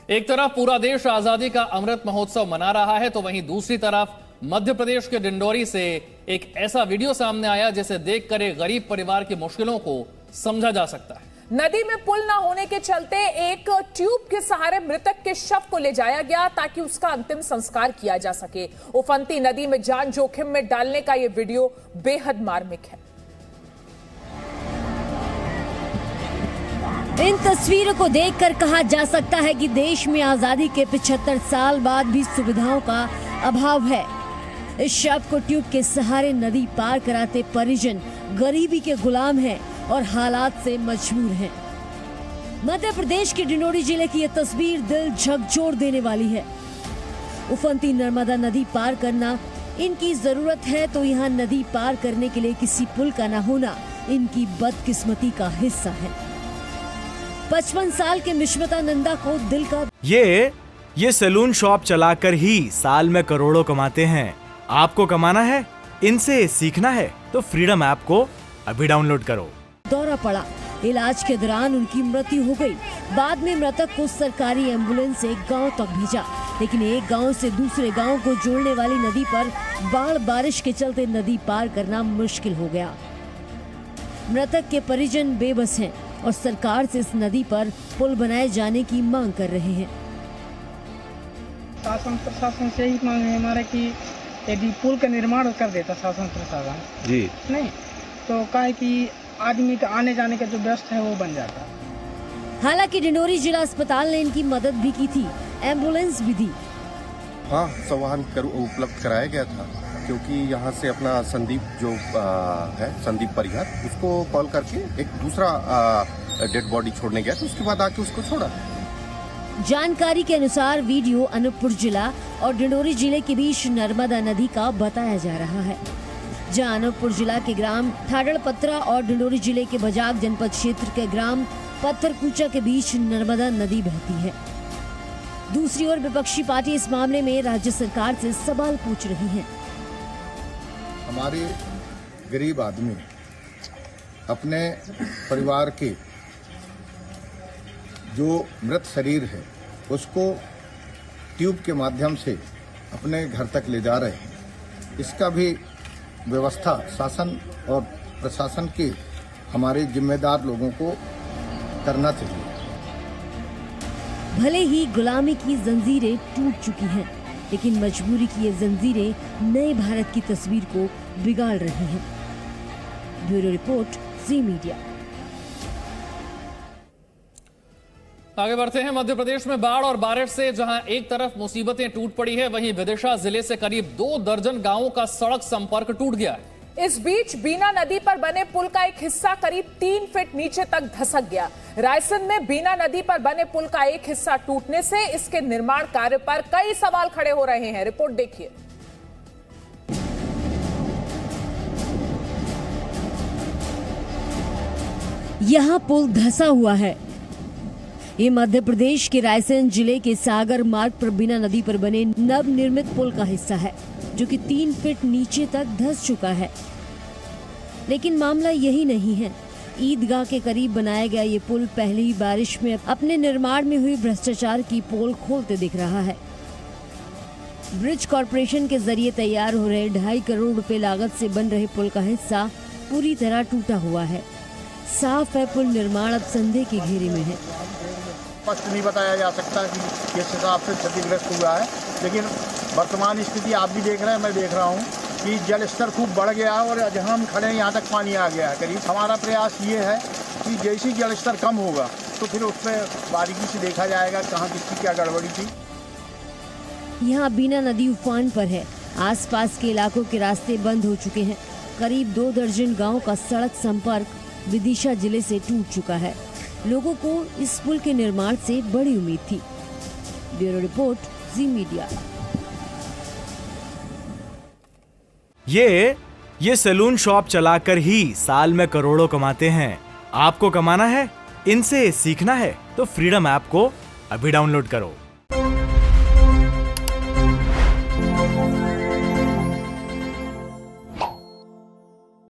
एक तरफ पूरा देश आजादी का अमृत महोत्सव मना रहा है तो वहीं दूसरी तरफ मध्य प्रदेश के डिंडोरी से एक ऐसा वीडियो सामने आया जिसे देखकर एक गरीब परिवार की मुश्किलों को समझा जा सकता है। नदी में पुल न होने के चलते एक ट्यूब के सहारे मृतक के शव को ले जाया गया ताकि उसका अंतिम संस्कार किया जा सके। उफनती नदी में जान जोखिम में डालने का यह वीडियो बेहद मार्मिक है। इन तस्वीरों को देखकर कहा जा सकता है कि देश में आजादी के 75 साल बाद भी सुविधाओं का अभाव है। इस शव को ट्यूब के सहारे नदी पार कराते परिजन गरीबी के गुलाम हैं और हालात से मजबूर हैं। मध्य प्रदेश के डिंडोरी जिले की यह तस्वीर दिल झकझोर देने वाली है। उफनती नर्मदा नदी पार करना इनकी जरूरत है तो यहाँ नदी पार करने के लिए किसी पुल का न होना इनकी बदकिस्मती का हिस्सा है। 55 साल के मिश्मता नंदा को दिल का ये सैलून शॉप चलाकर ही साल में करोड़ों कमाते हैं। आपको कमाना है, इनसे सीखना है तो फ्रीडम ऐप को अभी डाउनलोड करो। दौरा पड़ा, इलाज के दौरान उनकी मृत्यु हो गई। बाद में मृतक को सरकारी एम्बुलेंस से गांव तक भेजा, लेकिन एक गांव से दूसरे गांव को जोड़ने वाली नदी पर बाढ़ बारिश के चलते नदी पार करना मुश्किल हो गया। मृतक के परिजन बेबस हैं और सरकार से इस नदी पर पुल बनाए जाने की मांग कर रहे हैं। शासन प्रशासन से ही मांग है हमारे कि यदि पुल का निर्माण कर देता शासन प्रशासन जी नहीं तो क्या है कि आदमी का आने जाने का जो व्यवस्था है वो बन जाता। हालांकि डिंडोरी जिला अस्पताल ने इनकी मदद भी की थी, एम्बुलेंस भी दी। हाँ, संवाहन उपलब्ध कराया गया था क्योंकि यहाँ से अपना संदीप जो है संदीप परिहार उसको कॉल करके एक दूसरा डेड बॉडी छोड़ने गया तो उसके बाद आके उसको छोड़ा। जानकारी के अनुसार वीडियो अनूपपुर जिला और डिंडोरी जिले के बीच नर्मदा नदी का बताया जा रहा है, जहां अनूपपुर जिला के ग्राम ठाडड़पत्रा और डिंडोरी जिले के बजाग जनपद क्षेत्र के ग्राम पत्थरकूचा के बीच नर्मदा नदी बहती है। दूसरी ओर विपक्षी पार्टी इस मामले में राज्य सरकार से सवाल पूछ रही है। हमारे गरीब आदमी अपने परिवार के जो मृत शरीर है उसको ट्यूब के माध्यम से अपने घर तक ले जा रहे हैं। इसका भी व्यवस्था शासन और प्रशासन के हमारे जिम्मेदार लोगों को करना चाहिए। भले ही गुलामी की जंजीरें टूट चुकी हैं, लेकिन मजबूरी की ये जंजीरें नए भारत की तस्वीर को बिगाड़ रही हैं। ब्यूरो रिपोर्ट, जी मीडिया। आगे बढ़ते हैं। मध्य प्रदेश में बाढ़ और बारिश से जहां एक तरफ मुसीबतें टूट पड़ी है, वहीं विदिशा जिले से करीब 2 दर्जन गांवों का सड़क संपर्क टूट गया है। इस बीच बीना नदी पर बने पुल का एक हिस्सा करीब 3 फीट नीचे तक धंसक गया। रायसेन में बीना नदी पर बने पुल का एक हिस्सा टूटने से इसके निर्माण कार्य पर कई सवाल खड़े हो रहे हैं। रिपोर्ट देखिए। यहाँ पुल धंसा हुआ है। ये मध्य प्रदेश के रायसेन जिले के सागर मार्ग पर बीना नदी पर बने नव निर्मित पुल का हिस्सा है, जो कि 3 फीट नीचे तक धंस चुका है। लेकिन मामला यही नहीं है। ईदगाह के करीब बनाया गया ये पुल पहली बारिश में अपने निर्माण में हुई भ्रष्टाचार की पोल खोलते दिख रहा है। ब्रिज कॉरपोरेशन के जरिए तैयार हो रहे 2.5 करोड़ रुपए लागत से बन रहे पुल का हिस्सा पूरी तरह टूटा हुआ है। साफ है पुल निर्माण अब संदेह के घेरे में है। स्पष्ट नहीं बताया जा सकता कि किस हिसाब से क्षतिग्रस्त हुआ है, लेकिन वर्तमान स्थिति आप भी देख रहे हैं, मैं देख रहा हूँ कि जल स्तर खूब बढ़ गया है और जहाँ हम खड़े हैं यहाँ तक पानी आ गया है करीब। हमारा प्रयास ये है कि जैसे जल स्तर कम होगा तो फिर उस पर बारीकी से देखा जाएगा कहाँ किसकी क्या गड़बड़ी थी। यहाँ बीना नदी उफान पर है। आसपास के इलाकों के रास्ते बंद हो चुके हैं। करीब 2 दर्जन गाँव का सड़क संपर्क विदिशा जिले से टूट चुका है। लोगों को इस पुल के निर्माण से बड़ी उम्मीद थी। ब्यूरो रिपोर्ट, जी मीडिया। ये सैलून शॉप चलाकर ही साल में करोड़ों कमाते हैं। आपको कमाना है, इनसे सीखना है तो फ्रीडम ऐप को अभी डाउनलोड करो।